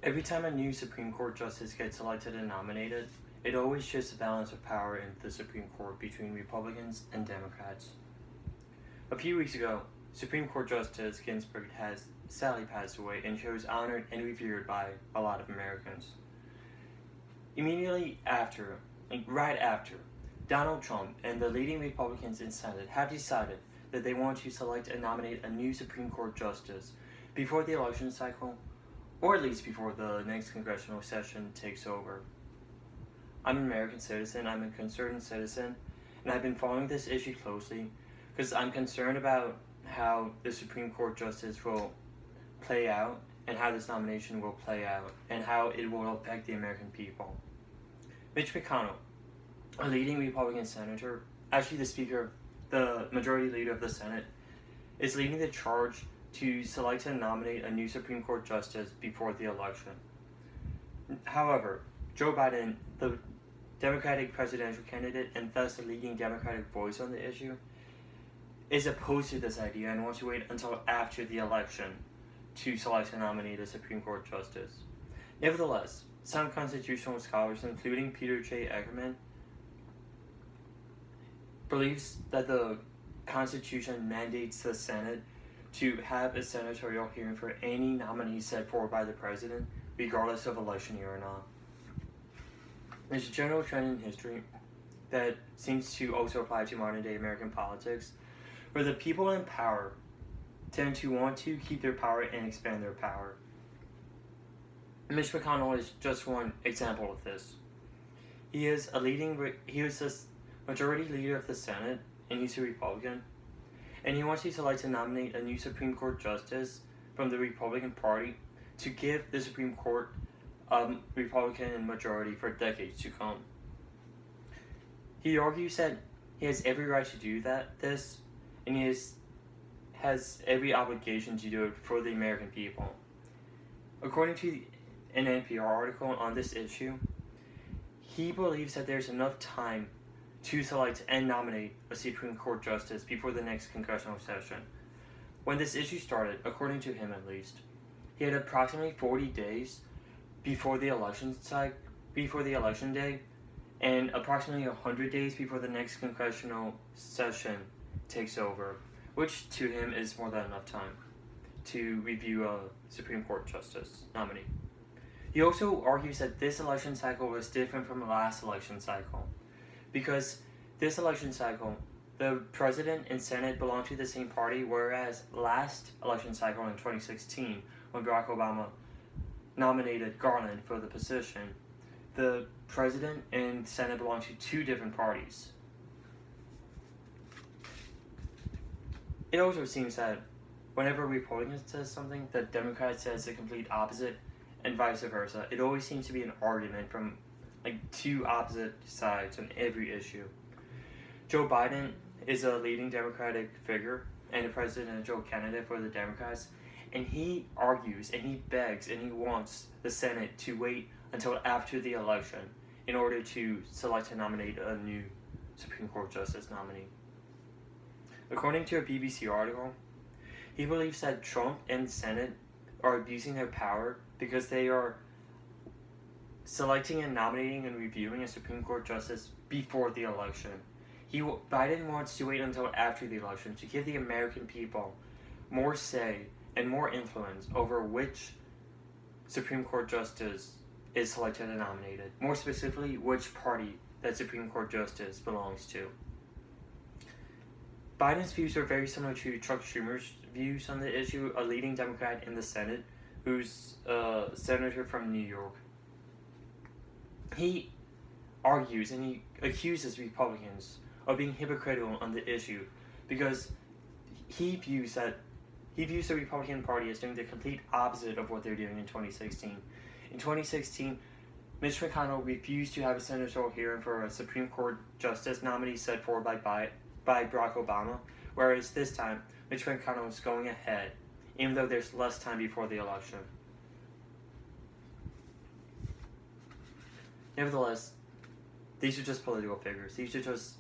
Every time a new Supreme Court justice gets elected and nominated, it always shifts the balance of power in the Supreme Court between Republicans and Democrats. A few weeks ago, Supreme Court Justice Ginsburg has sadly passed away, and she was honored and revered by a lot of Americans. Immediately after, right after, Donald Trump and the leading Republicans in Senate have decided that they want to select and nominate a new Supreme Court justice before the election cycle, or at least before the next congressional session takes over. I'm an American citizen, I'm a concerned citizen, and I've been following this issue closely because I'm concerned about how the Supreme Court justice will play out and how this nomination will play out and how it will affect the American people. Mitch McConnell, a leading Republican senator, actually the Speaker, the Majority Leader of the Senate, is leading the charge to select and nominate a new Supreme Court justice before the election. However, Joe Biden, the Democratic presidential candidate and thus the leading Democratic voice on the issue, is opposed to this idea and wants to wait until after the election to select and nominate a Supreme Court justice. Nevertheless, some constitutional scholars, including Peter J. Eckerman, believes that the Constitution mandates the Senate to have a senatorial hearing for any nominee set forward by the president, regardless of election year or not. There's a general trend in history that seems to also apply to modern-day American politics, where the people in power tend to want to keep their power and expand their power. Mitch McConnell is just one example of this. He is the majority leader of the Senate, and he's a Republican, and he wants to select and nominate a new Supreme Court justice from the Republican Party to give the Supreme Court a Republican majority for decades to come. He argues that he has every right to do this, and he has every obligation to do it for the American people. According to an NPR article on this issue, he believes that there's enough time to select and nominate a Supreme Court justice before the next congressional session. When this issue started, according to him at least, he had approximately 40 days before the election day, and approximately 100 days before the next congressional session takes over, which to him is more than enough time to review a Supreme Court justice nominee. He also argues that this election cycle was different from the last election cycle, because this election cycle, the President and Senate belong to the same party, whereas last election cycle in 2016, when Barack Obama nominated Garland for the position, the President and Senate belong to two different parties. It also seems that whenever Republicans says something, the Democrat says the complete opposite, and vice versa. It always seems to be an argument from two opposite sides on every issue. Joe Biden is a leading Democratic figure and a presidential candidate for the Democrats, and he argues and he begs and he wants the Senate to wait until after the election in order to select and nominate a new Supreme Court justice nominee. According to a BBC article, he believes that Trump and the Senate are abusing their power because they are selecting and nominating and reviewing a Supreme Court justice before the election. Biden wants to wait until after the election to give the American people more say and more influence over which Supreme Court justice is selected and nominated. More specifically, which party that Supreme Court justice belongs to. Biden's views are very similar to Chuck Schumer's views on the issue, a leading Democrat in the Senate who's a senator from New York. He argues and he accuses Republicans of being hypocritical on the issue because he views the Republican Party as doing the complete opposite of what they're doing in 2016. In 2016, Mitch McConnell refused to have a senatorial hearing for a Supreme Court justice nominee set forward by Barack Obama, whereas this time, Mitch McConnell is going ahead, even though there's less time before the election. Nevertheless, these are just political figures. These are just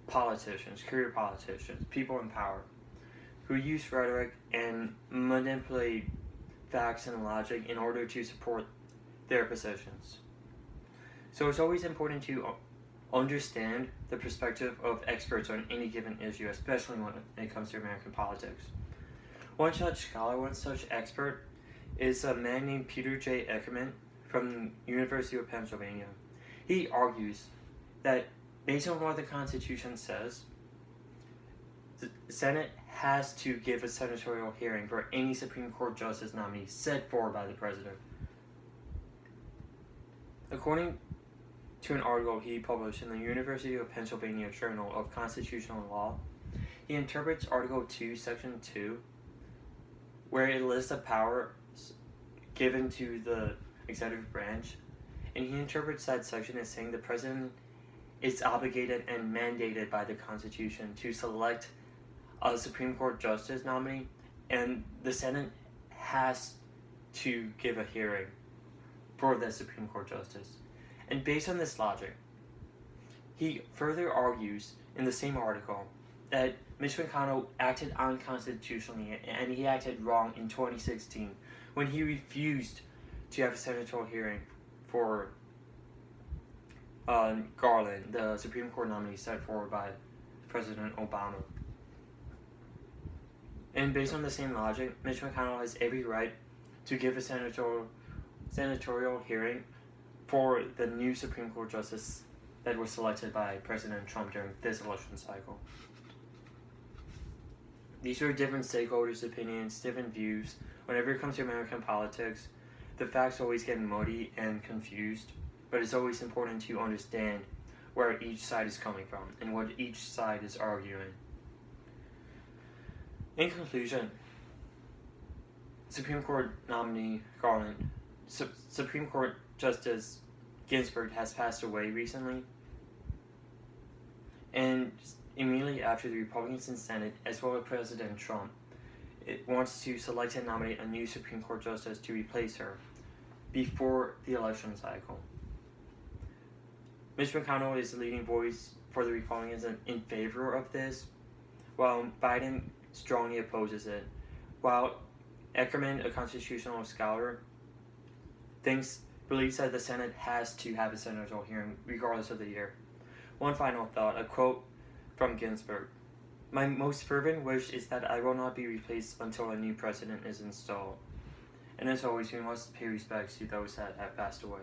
politicians, career politicians, people in power, who use rhetoric and manipulate facts and logic in order to support their positions. So it's always important to understand the perspective of experts on any given issue, especially when it comes to American politics. One such scholar, one such expert, is a man named Peter J. Eckerman from the University of Pennsylvania. He argues that based on what the Constitution says, the Senate has to give a senatorial hearing for any Supreme Court justice nominee set forward by the president. According to an article he published in the University of Pennsylvania Journal of Constitutional Law, he interprets Article 2, Section 2, where it lists the powers given to the executive branch, and he interprets that section as saying the president is obligated and mandated by the Constitution to select a Supreme Court justice nominee, and the Senate has to give a hearing for the Supreme Court justice. And based on this logic, he further argues in the same article that Mitch McConnell acted unconstitutionally and he acted wrong in 2016 when he refused to have a senatorial hearing for Garland, the Supreme Court nominee set forward by President Obama. And based on the same logic, Mitch McConnell has every right to give a senatorial hearing for the new Supreme Court justice that was selected by President Trump during this election cycle. These are different stakeholders' opinions, different views. Whenever it comes to American politics, the facts always get muddy and confused, but it's always important to understand where each side is coming from and what each side is arguing. In conclusion, Supreme Court nominee Garland, Supreme Court Justice Ginsburg has passed away recently, and immediately after the Republicans in Senate, as well as President Trump, it wants to select and nominate a new Supreme Court Justice to replace her before the election cycle. Mitch McConnell is the leading voice for the Republicans in favor of this, while Biden strongly opposes it, while Eckerman, a constitutional scholar, believes that the Senate has to have a senatorial hearing regardless of the year. One final thought, a quote from Ginsburg. "My most fervent wish is that I will not be replaced until a new president is installed." And as always, we must pay respects to those that have passed away.